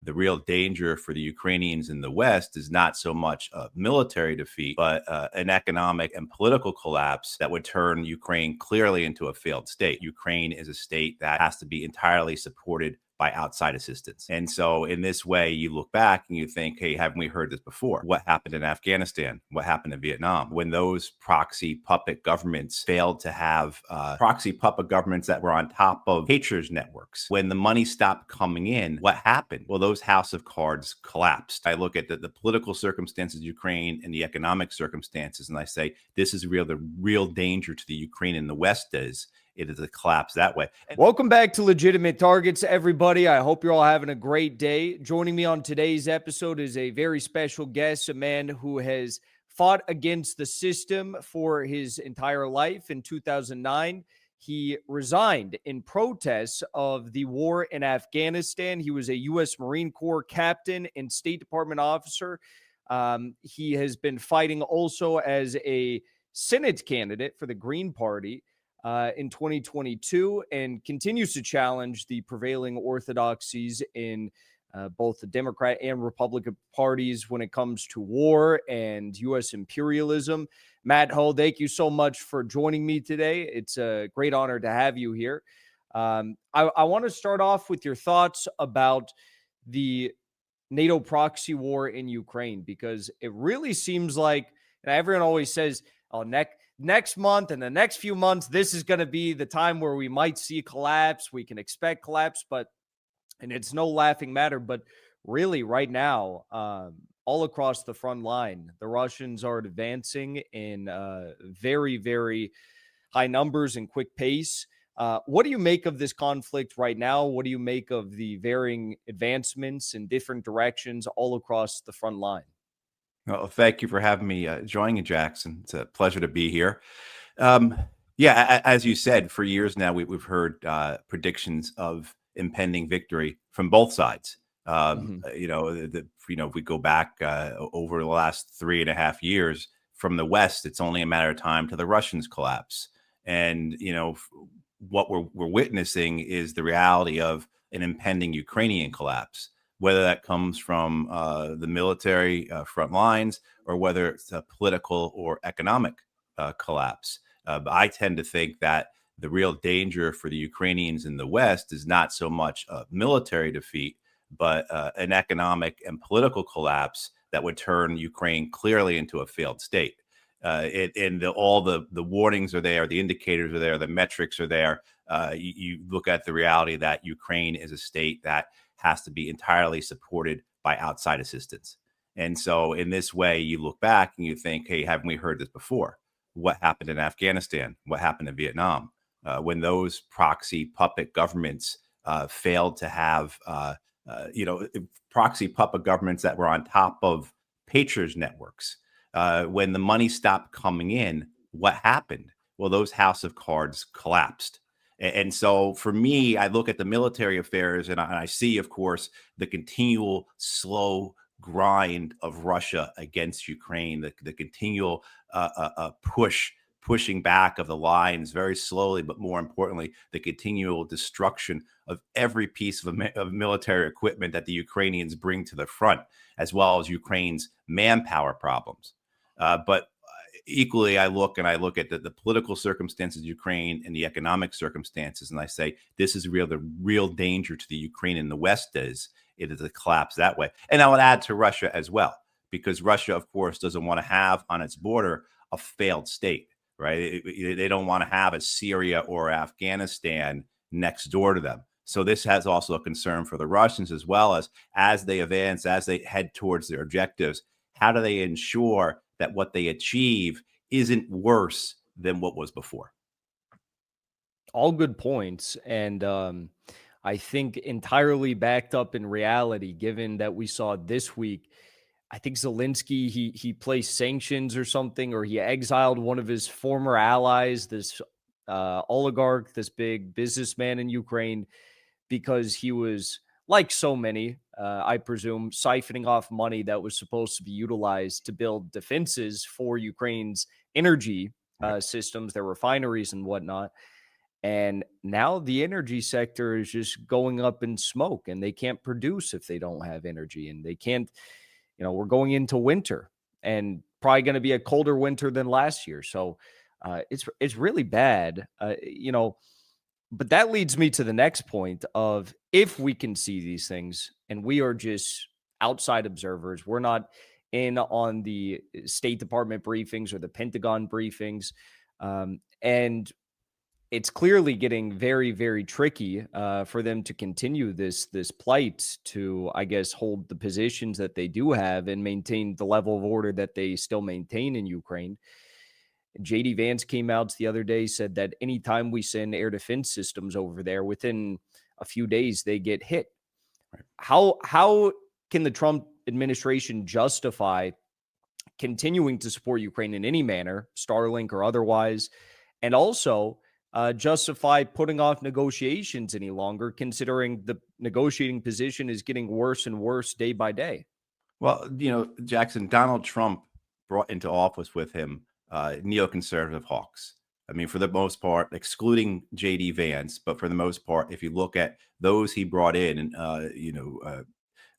the real danger for the Ukrainians in the West is not so much a military defeat, but an economic and political collapse that would turn Ukraine clearly into a failed state. Ukraine is a state that has to be entirely supported by outside assistance. And so in this way, you look back and you think, hey, haven't we heard this before? What happened in Afghanistan? What happened in Vietnam? When those proxy puppet governments failed to have proxy puppet governments that were on top of patriot networks, when the money stopped coming in, what happened? Well, those house of cards collapsed. I look at the political circumstances of Ukraine and the economic circumstances, and I say, this is the real danger to the Ukraine in the West is. It is a collapse that way. Welcome back to Legitimate Targets, everybody. I hope you're all having a great day. Joining me on today's episode is a very special guest, a man who has fought against the system for his entire life. In 2009, he resigned in protest of the war in Afghanistan. He was a U.S. Marine Corps captain and State Department officer. He has been fighting also as a Senate candidate for the Green Party in 2022 and continues to challenge the prevailing orthodoxies in both the Democrat and Republican parties when it comes to war and U.S. imperialism. Matt Hoh, thank you so much for joining me today. It's a great honor to have you here. I want to start off with your thoughts about the NATO proxy war in Ukraine, because it really seems like, and everyone always says, oh, next month and the next few months, this is going to be the time where we might see collapse. We can expect collapse, and it's no laughing matter, but really right now, all across the front line, the Russians are advancing in very, very high numbers and quick pace. What do you make of this conflict right now? What do you make of the varying advancements in different directions all across the front line? Well, thank you for having me join you, Jackson. It's a pleasure to be here. As you said, for years now, we've heard predictions of impending victory from both sides. If we go back over the last 3.5 years, from the West, it's only a matter of time till the Russians collapse. And, what we're witnessing is the reality of an impending Ukrainian collapse, whether that comes from the military front lines or whether it's a political or economic collapse. I tend to think that the real danger for the Ukrainians in the West is not so much a military defeat, but an economic and political collapse that would turn Ukraine clearly into a failed state. All the warnings are there, the indicators are there, the metrics are there. You look at the reality that Ukraine is a state that has to be entirely supported by outside assistance. And so in this way, you look back and you think, hey, haven't we heard this before? What happened in Afghanistan? What happened in Vietnam? When those proxy puppet governments failed to have, proxy puppet governments that were on top of patriot networks. When the money stopped coming in, what happened? Well, those house of cards collapsed. And so for me, I look at the military affairs and I see, of course, the continual slow grind of Russia against Ukraine, the continual pushing back of the lines very slowly, but more importantly, the continual destruction of every piece of military equipment that the Ukrainians bring to the front, as well as Ukraine's manpower problems. But equally, I look at the political circumstances of Ukraine and the economic circumstances, and I say, this is the real danger to the Ukraine in the West is. It is a collapse that way. And I would add to Russia as well, because Russia, of course, doesn't want to have on its border a failed state, right? They don't want to have a Syria or Afghanistan next door to them. So this has also a concern for the Russians as well as they advance, as they head towards their objectives. How do they ensure that what they achieve isn't worse than what was before? All good points. And I think entirely backed up in reality, given that we saw this week, I think Zelensky, he placed sanctions or something, or he exiled one of his former allies, this oligarch, this big businessman in Ukraine, because he was, like so many, I presume, siphoning off money that was supposed to be utilized to build defenses for Ukraine's energy systems, their refineries and whatnot. And now the energy sector is just going up in smoke, and they can't produce if they don't have energy. And they can't, we're going into winter, and probably going to be a colder winter than last year. So it's really bad, But that leads me to the next point of, if we can see these things and we are just outside observers, we're not in on the State Department briefings or the Pentagon briefings, and it's clearly getting very, very tricky for them to continue this plight to, I guess, hold the positions that they do have and maintain the level of order that they still maintain in Ukraine. JD Vance came out the other day, said that anytime we send air defense systems over there, within a few days they get hit. Right. How can the Trump administration justify continuing to support Ukraine in any manner, Starlink or otherwise, and also justify putting off negotiations any longer, considering the negotiating position is getting worse and worse day by day? Well, Jackson, Donald Trump brought into office with him neoconservative hawks. I mean, for the most part, excluding JD Vance, but for the most part, if you look at those he brought in,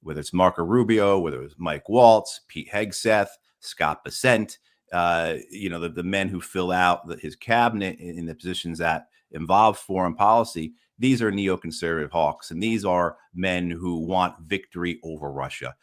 whether it's Marco Rubio, whether it was Mike Waltz, Pete Hegseth, Scott Bessent, the men who fill out his cabinet in the positions that involve foreign policy, these are neoconservative hawks. And these are men who want victory over Russia.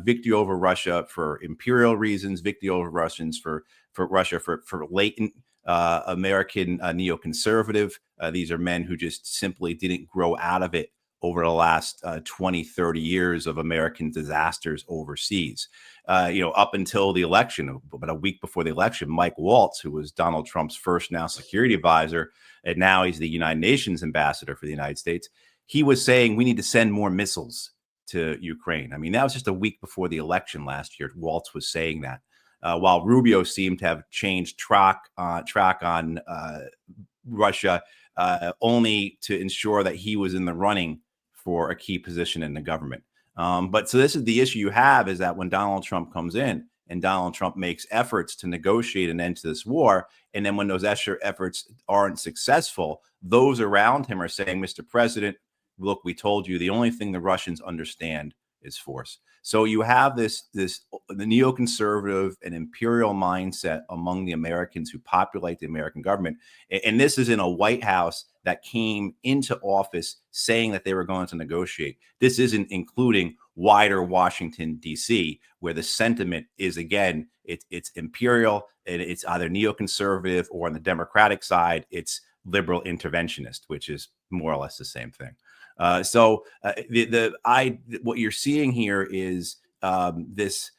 Victory over Russia for imperial reasons, victory over Russians for Russia for latent American neoconservative. These are men who just simply didn't grow out of it over the last 20, 30 years of American disasters overseas. Up until the election, about a week before the election, Mike Waltz, who was Donald Trump's first now security advisor, and now he's the United Nations ambassador for the United States, he was saying we need to send more missiles to Ukraine. I mean, that was just a week before the election last year. Waltz was saying that. While Rubio seemed to have changed track on Russia, only to ensure that he was in the running for a key position in the government. But so this is the issue you have, is that when Donald Trump comes in and Donald Trump makes efforts to negotiate an end to this war, and then when those efforts aren't successful, those around him are saying, Mr. President, look, we told you the only thing the Russians understand is force. So you have the neoconservative and imperial mindset among the Americans who populate the American government. And this is in a White House that came into office saying that they were going to negotiate. This isn't including wider Washington, D.C., where the sentiment is, again, it's imperial, and it's either neoconservative, or on the Democratic side, it's liberal interventionist, which is more or less the same thing. What you're seeing here is this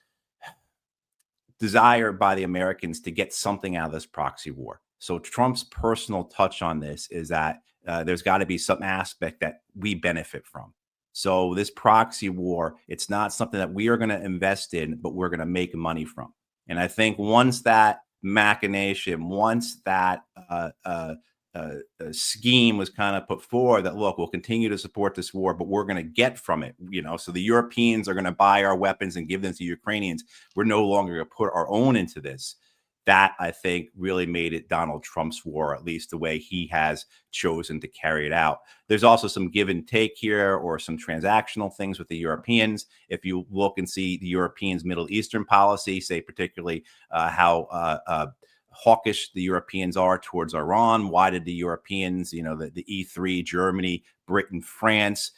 desire by the Americans to get something out of this proxy war. So Trump's personal touch on this is that there's got to be some aspect that we benefit from. So this proxy war, it's not something that we are going to invest in, but we're going to make money from. And I think once that machination, once that scheme was kind of put forward, that look, we'll continue to support this war, but we're going to get from it, so the Europeans are going to buy our weapons and give them to Ukrainians. We're no longer going to put our own into this. That, I think, really made it Donald Trump's war, at least the way he has chosen to carry it out. There's also some give and take here, or some transactional things with the Europeans. If you look and see the Europeans' Middle Eastern policy, say particularly how hawkish the Europeans are towards Iran. Why did the Europeans, the E3, Germany, Britain, France,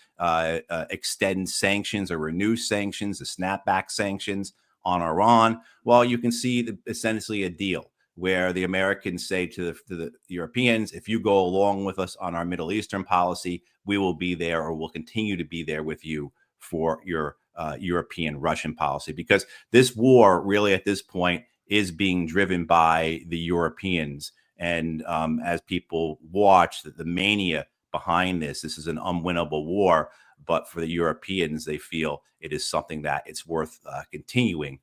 extend sanctions or renew sanctions, the snapback sanctions on Iran? Well, you can see essentially a deal where the Americans say to the Europeans, if you go along with us on our Middle Eastern policy, we will be there, or will continue to be there with you for your European Russian policy. Because this war really at this point is being driven by the Europeans. And as people watch the mania behind this is an unwinnable war. But for the Europeans, they feel it is something that it's worth continuing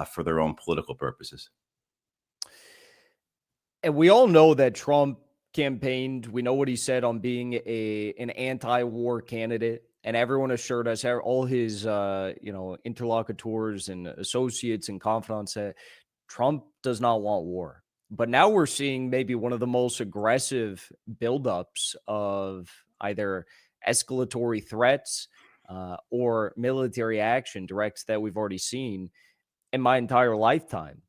for their own political purposes. And we all know that Trump campaigned. We know what he said on being an anti-war candidate. And everyone assured us, all his interlocutors and associates and confidants, that Trump does not want war. But now we're seeing maybe one of the most aggressive buildups of either escalatory threats or military action directs that we've already seen in my entire lifetime.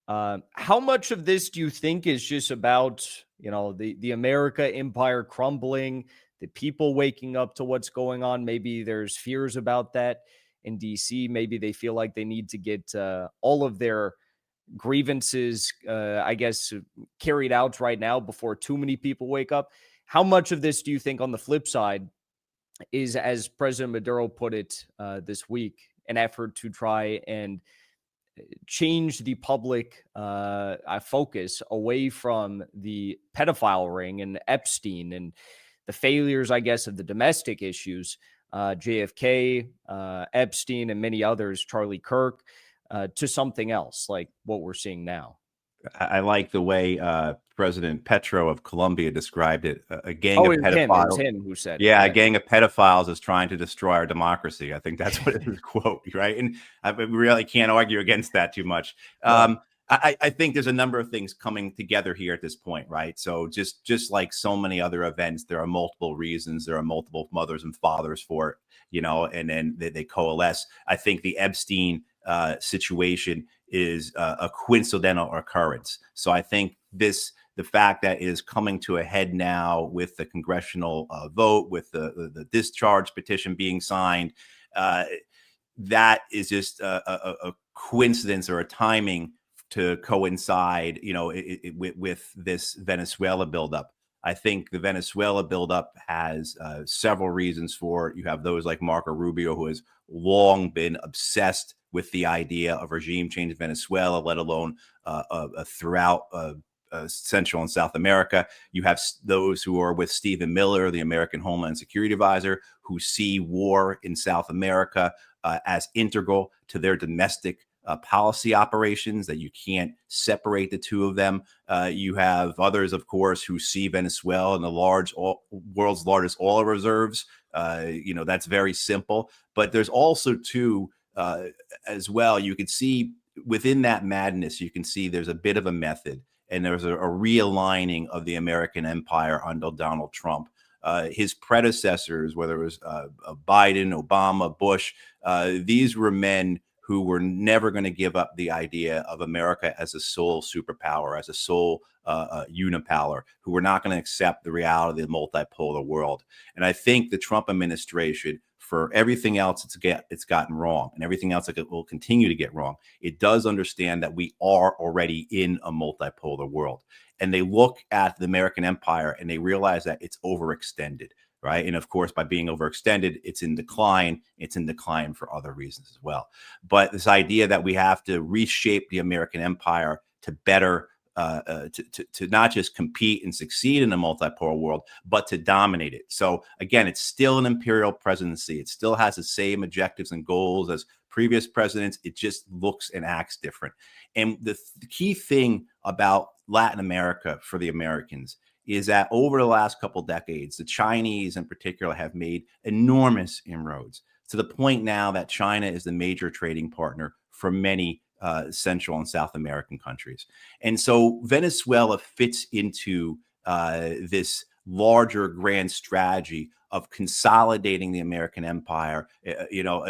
How much of this do you think is just about, the America empire crumbling, the people waking up to what's going on? Maybe there's fears about that in DC. Maybe they feel like they need to get all of their grievances, I guess, carried out right now before too many people wake up. How much of this do you think, on the flip side, is, as President Maduro put it this week, an effort to try and change the public focus away from the pedophile ring and Epstein and the failures, I guess, of the domestic issues, JFK, Epstein, and many others, Charlie Kirk, to something else like what we're seeing now? I like the way President Petro of Colombia described it: a gang Oh, of it was him. It was pedophiles. him who said it. Yeah, a Yeah. gang of pedophiles is trying to destroy our democracy. I think that's what his quote, right? And we really can't argue against that too much. No. I think there's a number of things coming together here at this point, right? So just like so many other events, there are multiple reasons, there are multiple mothers and fathers for it, and then they coalesce. I think the Epstein situation is a coincidental occurrence. So I think the fact that it is coming to a head now with the congressional vote, with the discharge petition being signed, that is just a coincidence or a timing to coincide, with this Venezuela buildup. I think the Venezuela buildup has several reasons for it. You have those like Marco Rubio, who has long been obsessed with the idea of regime change in Venezuela, let alone throughout Central and South America. You have those who are with Stephen Miller, the American Homeland Security Advisor, who see war in South America as integral to their domestic policy operations, that you can't separate the two of them. You have others, of course, who see Venezuela and the world's largest oil reserves. That's very simple. But there's also too, as well, you can see within that madness, you can see there's a bit of a method, and there's a realigning of the American empire under Donald Trump. His predecessors, whether it was Biden, Obama, Bush, these were men who were never going to give up the idea of America as a sole superpower, as a sole unipower, who were not going to accept the reality of the multipolar world. And I think the Trump administration, for everything else it's gotten wrong, and everything else that it will continue to get wrong, it does understand that we are already in a multipolar world. And they look at the American empire and they realize that it's overextended, right? And of course, by being overextended, it's in decline. It's in decline for other reasons as well. But this idea that we have to reshape the American empire to better to not just compete and succeed in a multipolar world, but to dominate it. So again, it's still an imperial presidency. It still has the same objectives and goals as previous presidents. It just looks and acts different. And the key thing about Latin America for the Americans is that over the last couple decades, the Chinese in particular have made enormous inroads, to the point now that China is the major trading partner for many Central and South American countries. And so Venezuela fits into this larger grand strategy of consolidating the American empire,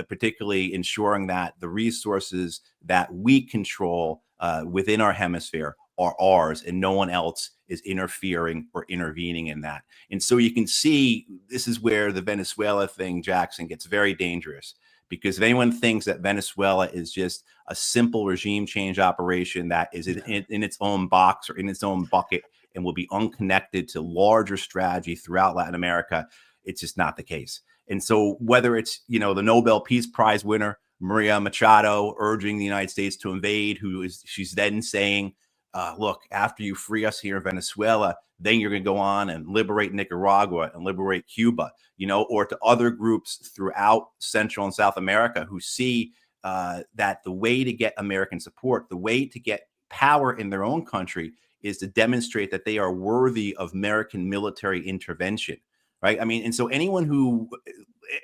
particularly ensuring that the resources that we control within our hemisphere are ours, and no one else is interfering or intervening in that. And so you can see this is where the Venezuela thing, Jackson, gets very dangerous, because if anyone thinks that Venezuela is just a simple regime change operation that is in its own box or in its own bucket and will be unconnected to larger strategy throughout Latin America, it's just not the case. And so whether it's, the Nobel Peace Prize winner, Maria Machado, urging the United States to invade, she's then saying, look, after you free us here in Venezuela, then you're going to go on and liberate Nicaragua and liberate Cuba, or to other groups throughout Central and South America who see that the way to get American support, the way to get power in their own country, is to demonstrate that they are worthy of American military intervention, right? I mean, and so anyone who,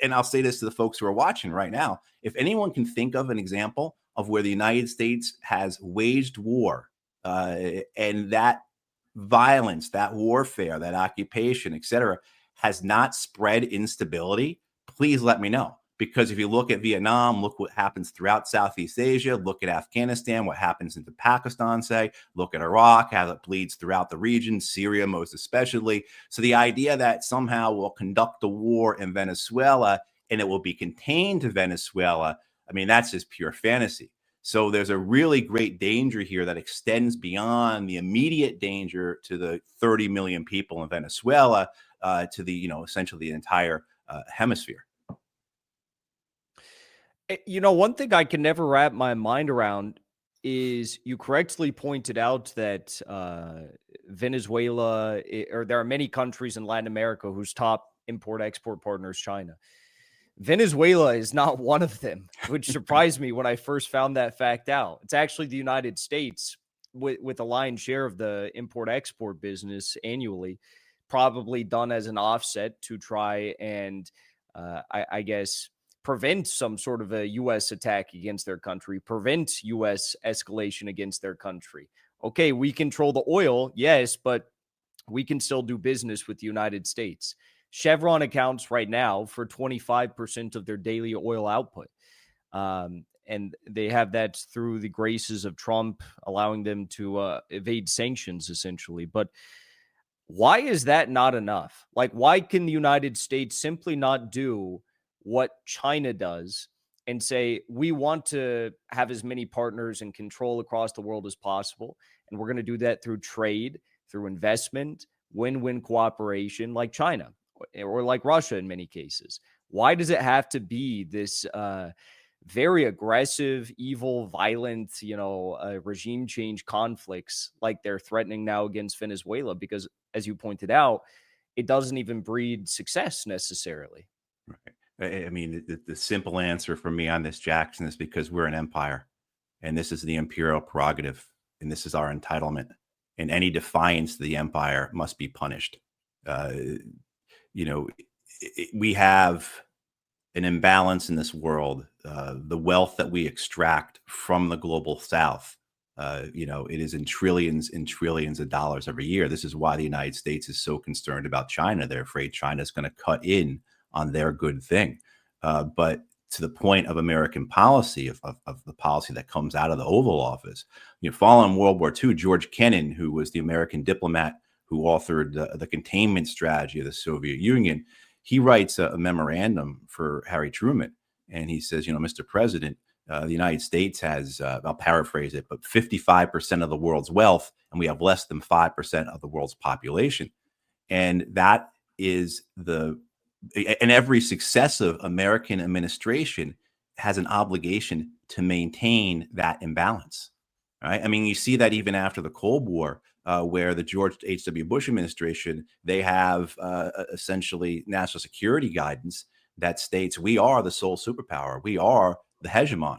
and I'll say this to the folks who are watching right now, if anyone can think of an example of where the United States has waged war And that violence, that warfare, that occupation, etc., has not spread instability, please let me know. Because if you look at Vietnam, look what happens throughout Southeast Asia, look at Afghanistan, what happens into Pakistan, say, look at Iraq, how it bleeds throughout the region, Syria most especially. So the idea that somehow we'll conduct a war in Venezuela and it will be contained to Venezuela, I mean, that's just pure fantasy. So there's a really great danger here that extends beyond the immediate danger to the 30 million people in Venezuela, to the, essentially the entire hemisphere. One thing I can never wrap my mind around is you correctly pointed out that Venezuela, or there are many countries in Latin America whose top import-export partner is China. Venezuela is not one of them, which surprised me when I first found that fact out. It's actually the United States with a lion's share of the import-export business annually, probably done as an offset to try and, I guess, prevent some sort of a U.S. attack against their country, prevent U.S. escalation against their country. Okay, we control the oil, yes, but we can still do business with the United States. Chevron accounts right now for 25% of their daily oil output. And they have that through the graces of Trump, allowing them to evade sanctions, essentially. But why is that not enough? Like, why can the United States simply not do what China does and say, we want to have as many partners and control across the world as possible? And we're going to do that through trade, through investment, win-win cooperation, like China or like Russia in many cases. Why does it have to be this very aggressive, evil, violent, regime change conflicts like they're threatening now against Venezuela? Because, as you pointed out, it doesn't even breed success necessarily. Right. I mean, the simple answer for me on this, Jackson, is because we're an empire, and this is the imperial prerogative, and this is our entitlement, and any defiance to the empire must be punished. Uh, we have an imbalance in this world. The wealth that we extract from the global south, it is in trillions and trillions of dollars every year. This is why the United States is so concerned about China. They're afraid China is going to cut in on their good thing. But to the point of American policy, of the policy that comes out of the Oval Office, following World War II, George Kennan, who was the American diplomat who authored the containment strategy of the Soviet Union, he writes a memorandum for Harry Truman. And he says, Mr. President, the United States has, I'll paraphrase it, but 55% of the world's wealth, and we have less than 5% of the world's population. And that is and every successive American administration has an obligation to maintain that imbalance. Right? I mean, you see that even after the Cold War, where the George H.W. Bush administration, they have essentially national security guidance that states we are the sole superpower. We are the hegemon.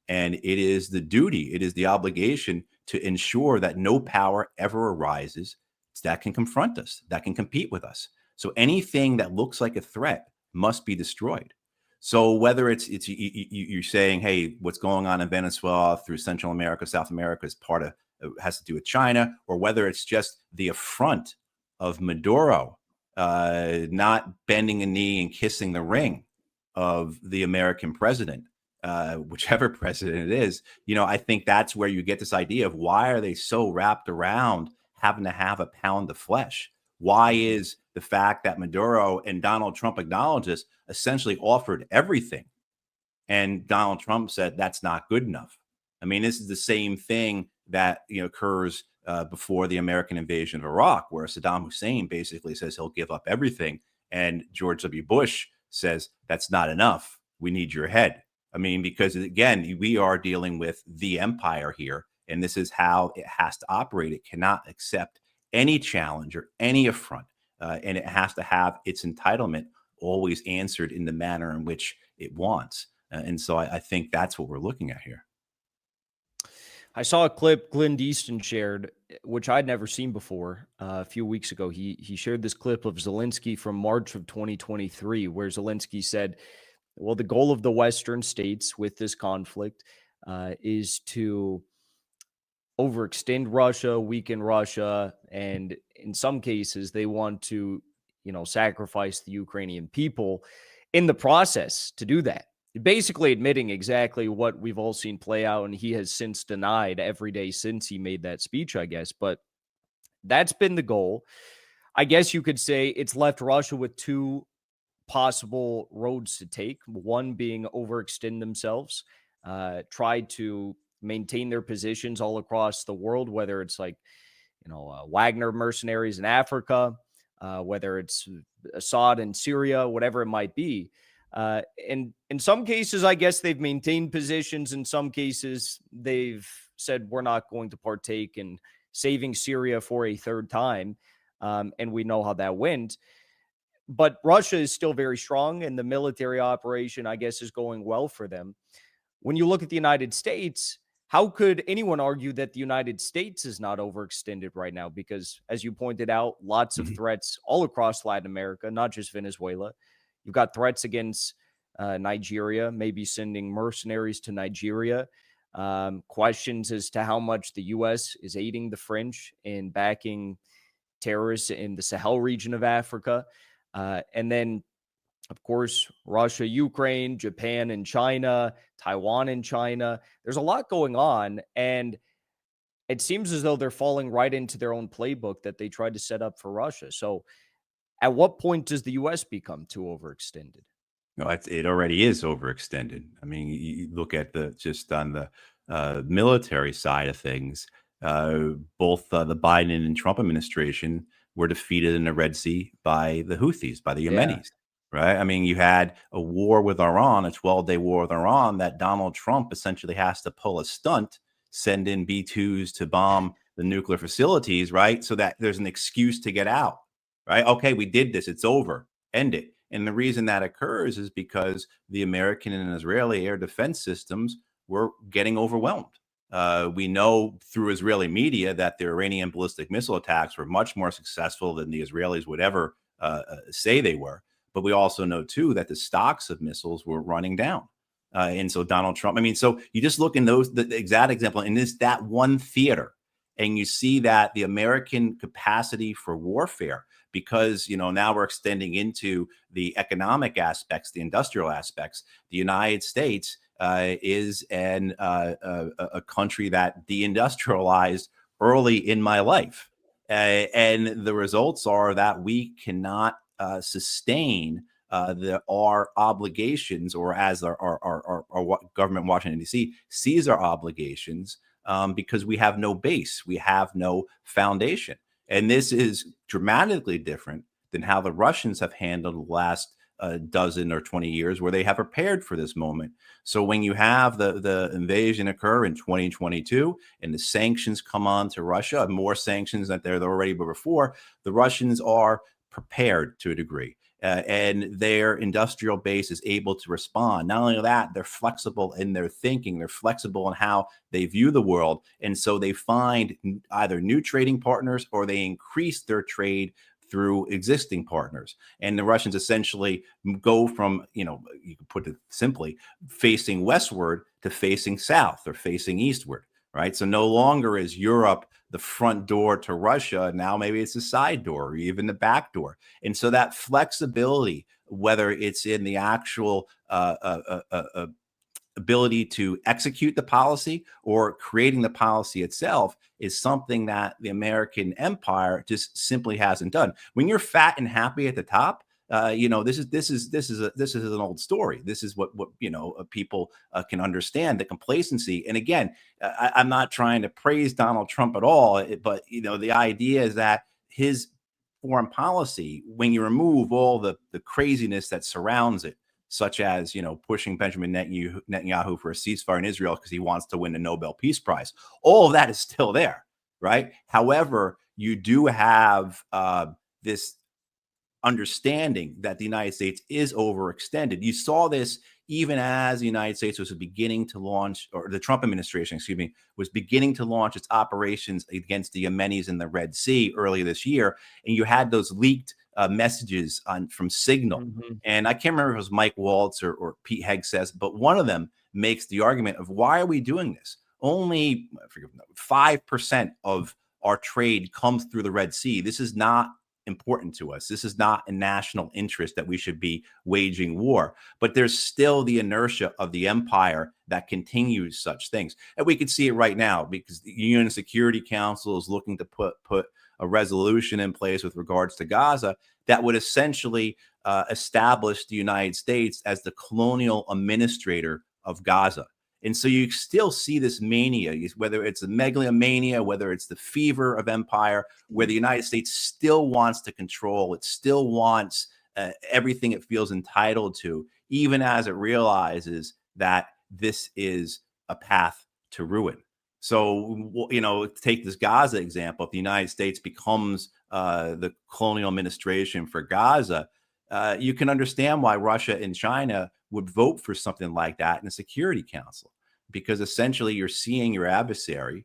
And it is the duty, it is the obligation to ensure that no power ever arises that can confront us, that can compete with us. So anything that looks like a threat must be destroyed. So whether it's you're saying, hey, what's going on in Venezuela through Central America, South America is has to do with China, or whether it's just the affront of Maduro not bending a knee and kissing the ring of the American president, whichever president it is, I think that's where you get this idea of why are they so wrapped around having to have a pound of flesh? Why is the fact that Maduro and Donald Trump acknowledge this essentially offered everything? And Donald Trump said that's not good enough. I mean, this is the same thing that occurs before the American invasion of Iraq, where Saddam Hussein basically says he'll give up everything. And George W. Bush says that's not enough. We need your head. I mean, because again, we are dealing with the empire here, and this is how it has to operate. It cannot accept any challenge or any affront, and it has to have its entitlement always answered in the manner in which it wants. And so I think that's what we're looking at here. I saw a clip Glenn Deaston shared, which I'd never seen before. A few weeks ago, he shared this clip of Zelensky from March of 2023, where Zelensky said, well, the goal of the Western states with this conflict is to overextend Russia, weaken Russia, and in some cases, they want to, sacrifice the Ukrainian people in the process to do that. Basically admitting exactly what we've all seen play out, and he has since denied every day since he made that speech, I guess. But that's been the goal. I guess you could say it's left Russia with two possible roads to take. One being overextend themselves, try to maintain their positions all across the world, whether it's like, Wagner mercenaries in Africa, whether it's Assad in Syria, whatever it might be. And in some cases, I guess they've maintained positions. In some cases, they've said, we're not going to partake in saving Syria for a third time. And we know how that went. But Russia is still very strong, and the military operation, I guess, is going well for them. When you look at the United States, how could anyone argue that the United States is not overextended right now? Because, as you pointed out, lots of threats all across Latin America, not just Venezuela. You've got threats against Nigeria, maybe sending mercenaries to Nigeria. Questions as to how much the U.S. is aiding the French in backing terrorists in the Sahel region of Africa. And then, of course, Russia, Ukraine, Japan and China, Taiwan and China. There's a lot going on, and it seems as though they're falling right into their own playbook that they tried to set up for Russia. So at what point does the U.S. become too overextended? No, it already is overextended. I mean, you look at just on the military side of things, both the Biden and Trump administration were defeated in the Red Sea by the Houthis, by the Yeah. Yemenis, right? I mean, you had a war with Iran, a 12-day war with Iran that Donald Trump essentially has to pull a stunt, send in B-2s to bomb the nuclear facilities, right? So that there's an excuse to get out, right? Okay, we did this. It's over. End it. And the reason that occurs is because the American and Israeli air defense systems were getting overwhelmed. We know through Israeli media that the Iranian ballistic missile attacks were much more successful than the Israelis would ever say they were. But we also know, too, that the stocks of missiles were running down. And so Donald Trump, I mean, so you just look in the exact example in that one theater, and you see that the American capacity for warfare, because, now we're extending into the economic aspects, the industrial aspects, the United States is a country that deindustrialized early in my life. And the results are that we cannot sustain our obligations, or as our government, Washington, D.C., sees our obligations, because we have no base, we have no foundation. And this is dramatically different than how the Russians have handled the last dozen or 20 years, where they have prepared for this moment. So when you have the invasion occur in 2022 and the sanctions come on to Russia, more sanctions than there already were before, the Russians are prepared to a degree. And their industrial base is able to respond. Not only that, they're flexible in their thinking. They're flexible in how they view the world. And so they find either new trading partners, or they increase their trade through existing partners. And the Russians essentially go from, you can put it simply, facing westward to facing south, or facing eastward, right? So no longer is Europe the front door to Russia. Now maybe it's the side door, or even the back door. And so that flexibility, whether it's in the actual ability to execute the policy or creating the policy itself, is something that the American empire just simply hasn't done. When you're fat and happy at the top, this is an old story. This is what people can understand, the complacency. And again, I'm not trying to praise Donald Trump at all, but the idea is that his foreign policy, when you remove all the craziness that surrounds it, such as pushing Benjamin Netanyahu for a ceasefire in Israel because he wants to win the Nobel Peace Prize, all of that is still there, right? However, you do have this understanding that the United States is overextended. You saw this even as the United States was beginning to launch, or the Trump administration, was beginning to launch its operations against the Yemenis in the Red Sea earlier this year. And you had those leaked messages from Signal. Mm-hmm. And I can't remember if it was Mike Waltz or Pete Hegseth, but one of them makes the argument of, why are we doing this? only 5% of our trade comes through the Red Sea. This is not important to us. This is not a national interest that we should be waging war. But there's still the inertia of the empire that continues such things. And we can see it right now because the UN Security Council is looking to put a resolution in place with regards to Gaza that would essentially establish the United States as the colonial administrator of Gaza. And so you still see this mania, whether it's the megalomania, whether it's the fever of empire, where the United States still wants to control, it still wants everything it feels entitled to, even as it realizes that this is a path to ruin. So, take this Gaza example. If the United States becomes the colonial administration for Gaza, you can understand why Russia and China would vote for something like that in the Security Council, because essentially you're seeing your adversary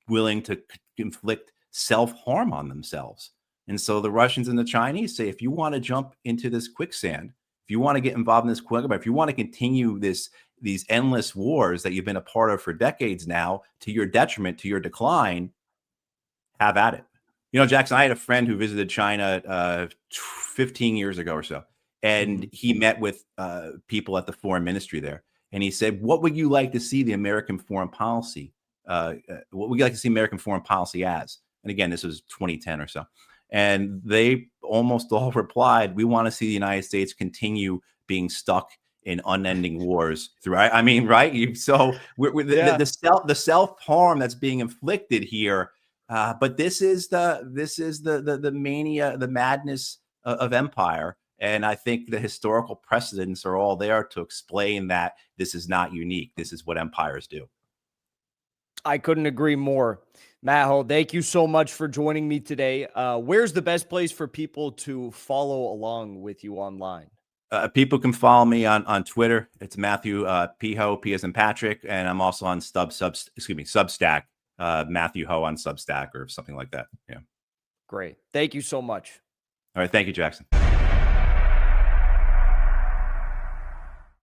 willing to inflict self-harm on themselves. And so the Russians and the Chinese say, if you want to jump into this quicksand, if you want to get involved in this quicksand, if you want to continue these endless wars that you've been a part of for decades now, to your detriment, to your decline, have at it. Jackson, I had a friend who visited China 15 years ago or so, and he met with people at the foreign ministry there. And he said, what would you like to see the American foreign policy? What would you like to see American foreign policy as? And again, this was 2010 or so. And they almost all replied, we want to see the United States continue being stuck in unending wars through. I mean, right? So the self-harm that's being inflicted here. But this is the mania, the madness of empire. And I think the historical precedents are all there to explain that this is not unique. This is what empires do. I couldn't agree more. Matt Hoh, thank you so much for joining me today. Where's the best place for people to follow along with you online? People can follow me on Twitter. It's Matthew P. Hoh, P as in Patrick. And I'm also on Substack. Matthew Hoh on Substack or something like that. Yeah. Great. Thank you so much. All right. Thank you, Jackson.